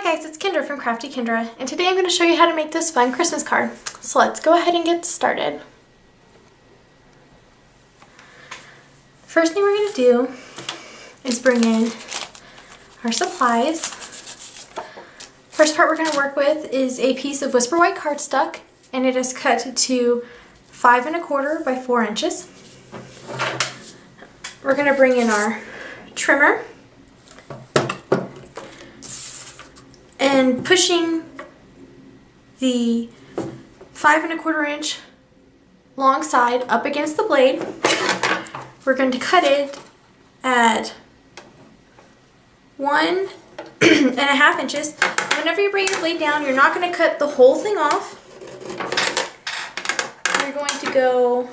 guys, it's Kendra from Crafty Kendra, and today I'm going to show you how to make this fun Christmas card. So let's go ahead and get started. First thing we're going to do is bring in our supplies. First part we're going to work with is a piece of Whisper White cardstock, and it is cut to 5 1/4 by 4 inches. We're going to bring in our trimmer and pushing the 5 1/4 inch long side up against the blade. We're going to cut it at 1 1/2 inches. Whenever you bring your blade down, you're not going to cut the whole thing off. You're going to go,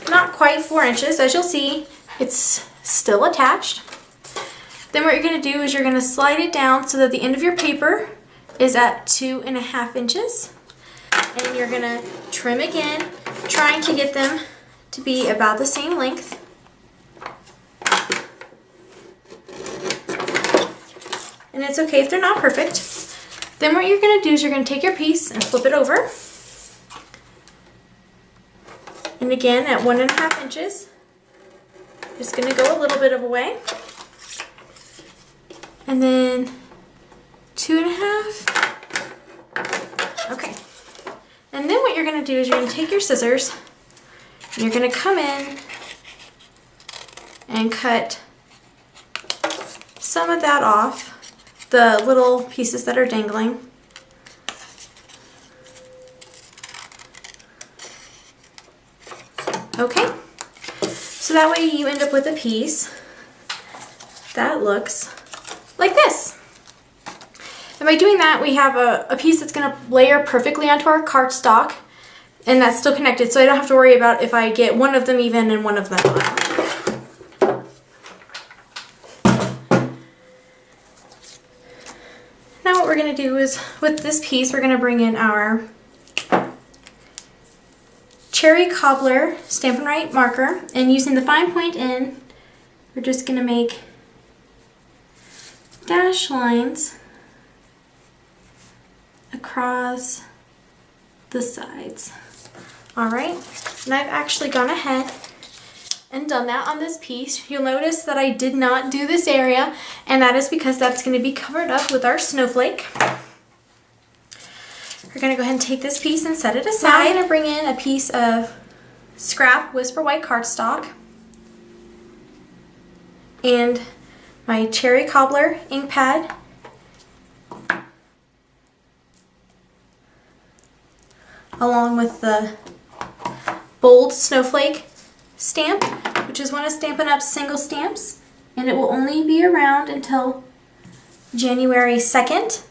not quite 4 inches. As you'll see, it's still attached. Then what you're going to do is you're going to slide it down so that the end of your paper is at 2 1/2 inches. And you're going to trim again, trying to get them to be about the same length. And it's okay if they're not perfect. Then what you're going to do is you're going to take your piece and flip it over. And again at 1 1/2 inches. Just going to go a little bit of a way. And then 2 1/2. Okay. And then what you're going to do is you're going to take your scissors and you're going to come in and cut some of that off, the little pieces that are dangling. Okay. So that way you end up with a piece that looks like this. And by doing that, we have a piece that's going to layer perfectly onto our cardstock, and that's still connected, so I don't have to worry about if I get one of them even and one of them not. Now what we're going to do is, with this piece, we're going to bring in our Cherry Cobbler Stampin' Up marker, and using the fine point in, we're just going to make dash lines across the sides. Alright, and I've actually gone ahead and done that on this piece. You'll notice that I did not do this area, and that is because that's going to be covered up with our snowflake. We're going to go ahead and take this piece and set it aside. Now I'm going to bring in a piece of scrap Whisper White cardstock and my Cherry Cobbler ink pad, along with the bold snowflake stamp, which is one of Stampin' Up's single stamps, and it will only be around until January 2nd,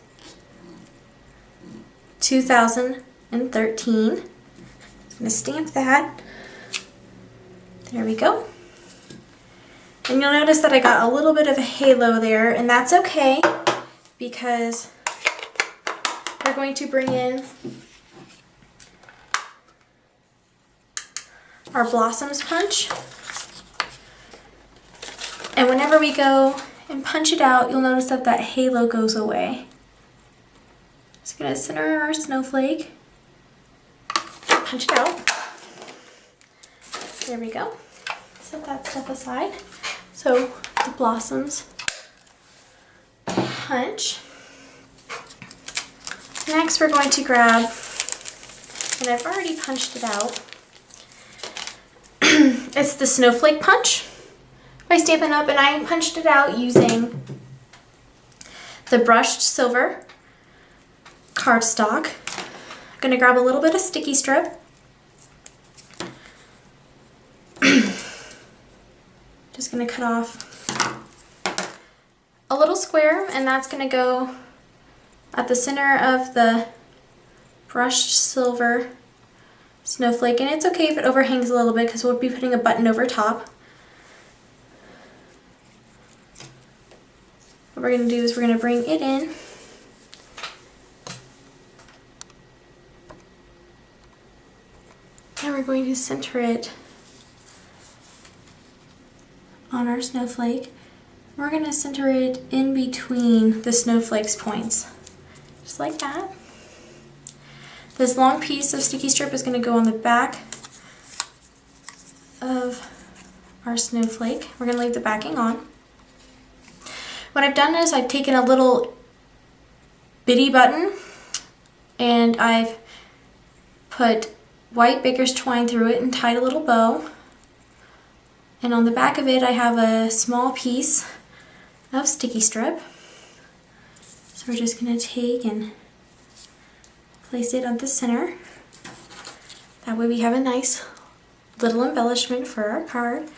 2013. I'm going to stamp that. There we go. And you'll notice that I got a little bit of a halo there, and that's okay because we're going to bring in our Blossoms punch. And whenever we go and punch it out, you'll notice that that halo goes away. Just going to center our snowflake, punch it out. There we go. Set that stuff aside. So the Blossoms punch. Next we're going to grab, and I've already punched it out, it's the Snowflake Punch by Stampin' Up, and I punched it out using the brushed silver cardstock. I'm going to grab a little bit of sticky strip. Just going to cut off a little square, and that's going to go at the center of the brushed silver snowflake. And it's okay if it overhangs a little bit because we'll be putting a button over top. What we're going to do is we're going to bring it in and we're going to center it on our snowflake. We're going to center it in between the snowflakes points, just like that. This long piece of sticky strip is going to go on the back of our snowflake. We're going to leave the backing on. What I've done is I've taken a little bitty button and I've put white baker's twine through it and tied a little bow. And on the back of it I have a small piece of sticky strip. So we're just going to take and place it at the center. That way we have a nice little embellishment for our card.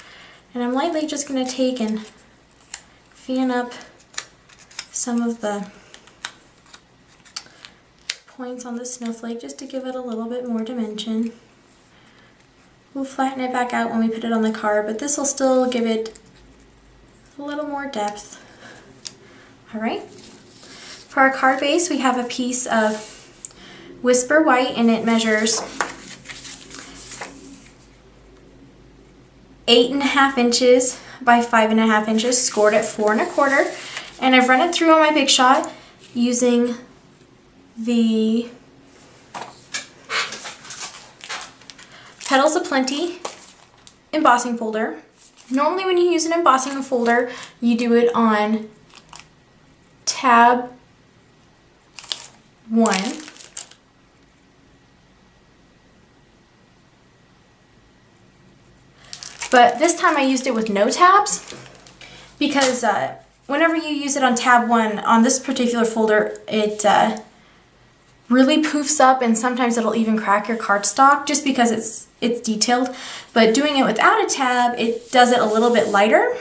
And I'm lightly just going to take and fan up some of the points on the snowflake just to give it a little bit more dimension. We'll flatten it back out when we put it on the card, but this will still give it a little more depth. Alright, for our card base we have a piece of Whisper White and it measures 8.5 inches by 5.5 inches, scored at 4 1/4, and I've run it through on my Big Shot using the Petals of Plenty embossing folder. Normally when you use an embossing folder, you do it on tab 1. But this time I used it with no tabs because whenever you use it on tab 1 on this particular folder, it really poofs up and sometimes it'll even crack your cardstock just because it's detailed. But doing it without a tab, it does it a little bit lighter.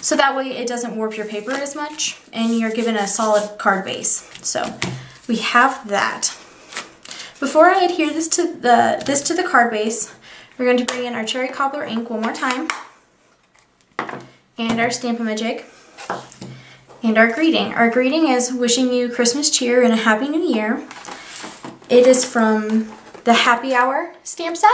So that way it doesn't warp your paper as much and you're given a solid card base. So we have that. Before I adhere this to the card base, we're going to bring in our cherry cobbler ink one more time, and our Stamp-A-Magic, and our greeting. Our greeting is wishing you Christmas cheer and a Happy New Year. It is from the Happy Hour stamp set.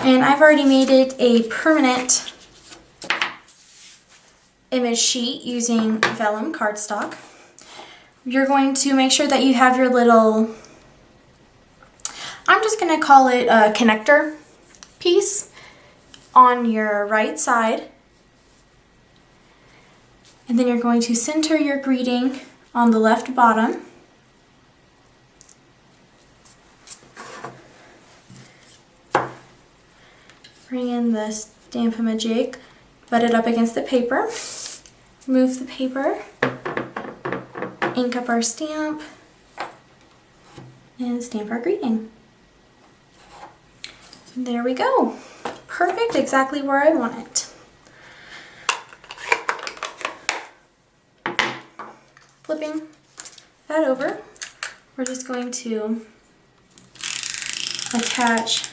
And I've already made it a permanent image sheet using vellum cardstock. You're going to make sure that you have your little, I'm just going to call it a connector piece on your right side. And then you're going to center your greeting on the left bottom. Bring in the Stamp-A-Magic, butt it up against the paper, remove the paper, ink up our stamp, and stamp our greeting. And there we go. Perfect, exactly where I want it. Flipping that over, we're just going to attach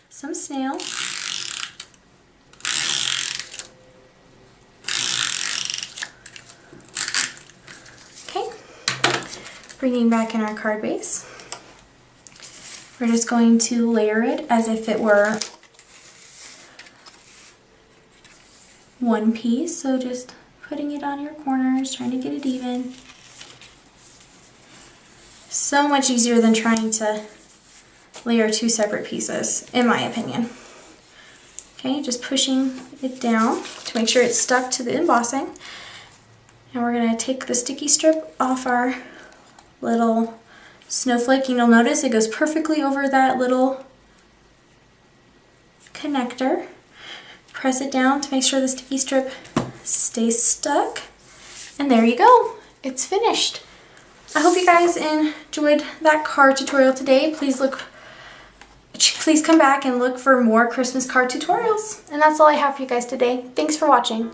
some snail. Okay, bringing back in our card base. We're just going to layer it as if it were one piece, so just putting it on your corners, trying to get it even. So much easier than trying to layer two separate pieces, in my opinion. Okay, just pushing it down to make sure it's stuck to the embossing. And we're going to take the sticky strip off our little snowflake. You'll notice it goes perfectly over that little connector. Press it down to make sure the sticky strip stays stuck. And there you go. It's finished. I hope you guys enjoyed that card tutorial today. Please come back and look for more Christmas card tutorials. And that's all I have for you guys today. Thanks for watching.